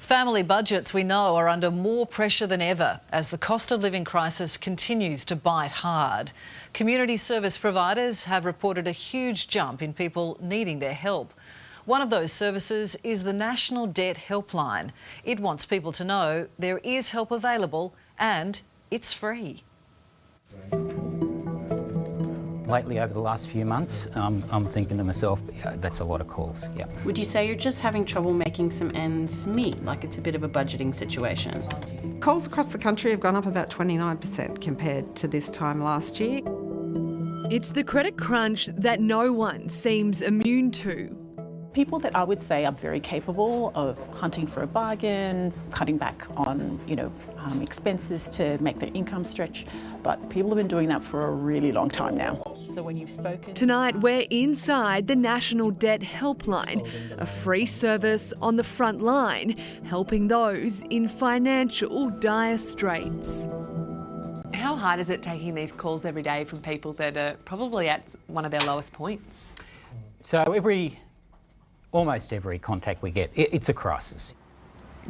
Family budgets, we know, are under more pressure than ever as the cost of living crisis continues to bite hard. Community service providers have reported a huge jump in people needing their help. One of those services is the National Debt Helpline. It wants people to know there is help available and it's free. Lately, over the last few months, I'm thinking to myself, that's a lot of calls, yeah. Would you say you're just having trouble making some ends meet, like it's a bit of a budgeting situation? Calls across the country have gone up about 29% compared to this time last year. It's the credit crunch that no one seems immune to. People that I would say are very capable of hunting for a bargain, cutting back on, expenses to make their income stretch, but people have been doing that for a really long time now. So when you've spoken... Tonight we're inside the National Debt Helpline, a free service on the front line, helping those in financial dire straits. How hard is it taking these calls every day from people that are probably at one of their lowest points? So almost every contact we get, it's a crisis.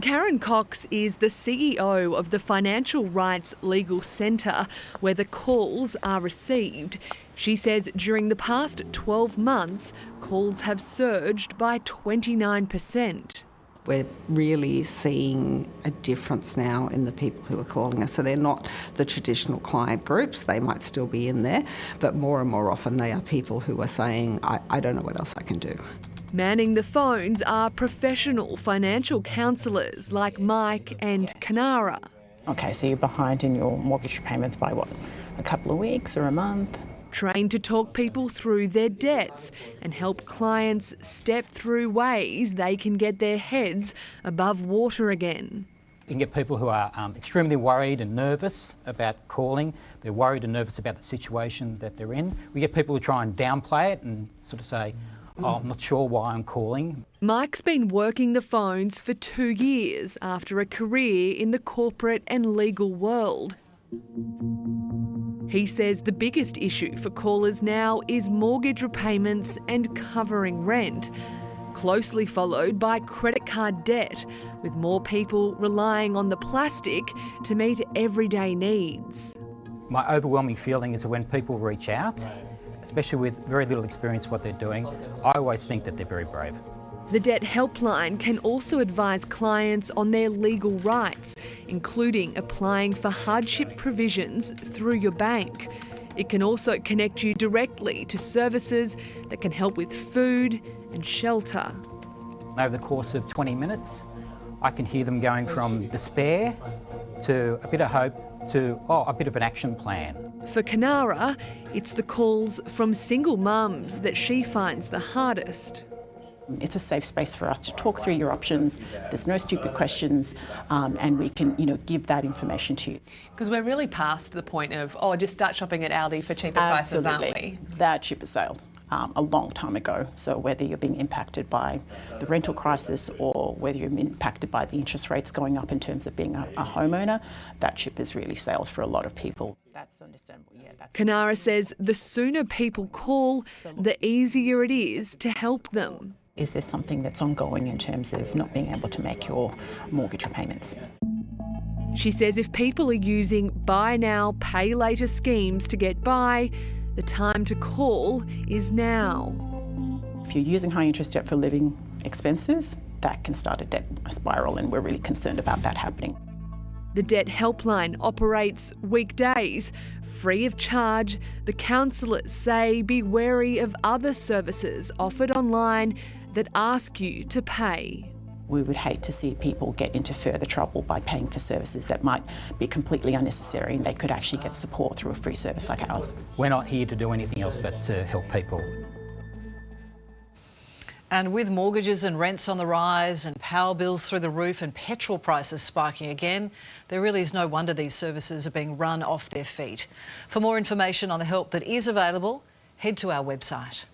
Karen Cox is the CEO of the Financial Rights Legal Centre, where the calls are received. She says during the past 12 months, calls have surged by 29%. We're really seeing a difference now in the people who are calling us. So they're not the traditional client groups, they might still be in there, but more and more often they are people who are saying, I don't know what else I can do. Manning the phones are professional financial counsellors like Mike and Kanara. Okay, so you're behind in your mortgage payments by what, a couple of weeks or a month? Trained to talk people through their debts and help clients step through ways they can get their heads above water again. You can get people who are extremely worried and nervous about calling. They're worried and nervous about the situation that they're in. We get people who try and downplay it and sort of say, oh, I'm not sure why I'm calling. Mike's been working the phones for 2 years after a career in the corporate and legal world. He says the biggest issue for callers now is mortgage repayments and covering rent, closely followed by credit card debt, with more people relying on the plastic to meet everyday needs. My overwhelming feeling is that when people reach out, especially with very little experience of what they're doing, I always think that they're very brave. The Debt Helpline can also advise clients on their legal rights, including applying for hardship provisions through your bank. It can also connect you directly to services that can help with food and shelter. Over the course of 20 minutes, I can hear them going from despair to a bit of hope to a bit of an action plan. For Kanara, it's the calls from single mums that she finds the hardest. It's a safe space for us to talk through your options. There's no stupid questions, and we can, give that information to you. Because we're really past the point of, just start shopping at Aldi for cheaper prices, aren't we? That ship has sailed a long time ago. So whether you're being impacted by the rental crisis or whether you're impacted by the interest rates going up in terms of being a homeowner, that ship has really sailed for a lot of people. That's understandable, yeah. Kanara says the sooner people call, the easier it is to help them. Is there something that's ongoing in terms of not being able to make your mortgage repayments? She says if people are using buy now, pay later schemes to get by, the time to call is now. If you're using high interest debt for living expenses, that can start a debt spiral, and we're really concerned about that happening. The Debt Helpline operates weekdays, free of charge. The counsellors say be wary of other services offered online that ask you to pay. We would hate to see people get into further trouble by paying for services that might be completely unnecessary, and they could actually get support through a free service like ours. We're not here to do anything else but to help people. And with mortgages and rents on the rise and power bills through the roof and petrol prices spiking again, there really is no wonder these services are being run off their feet. For more information on the help that is available, head to our website.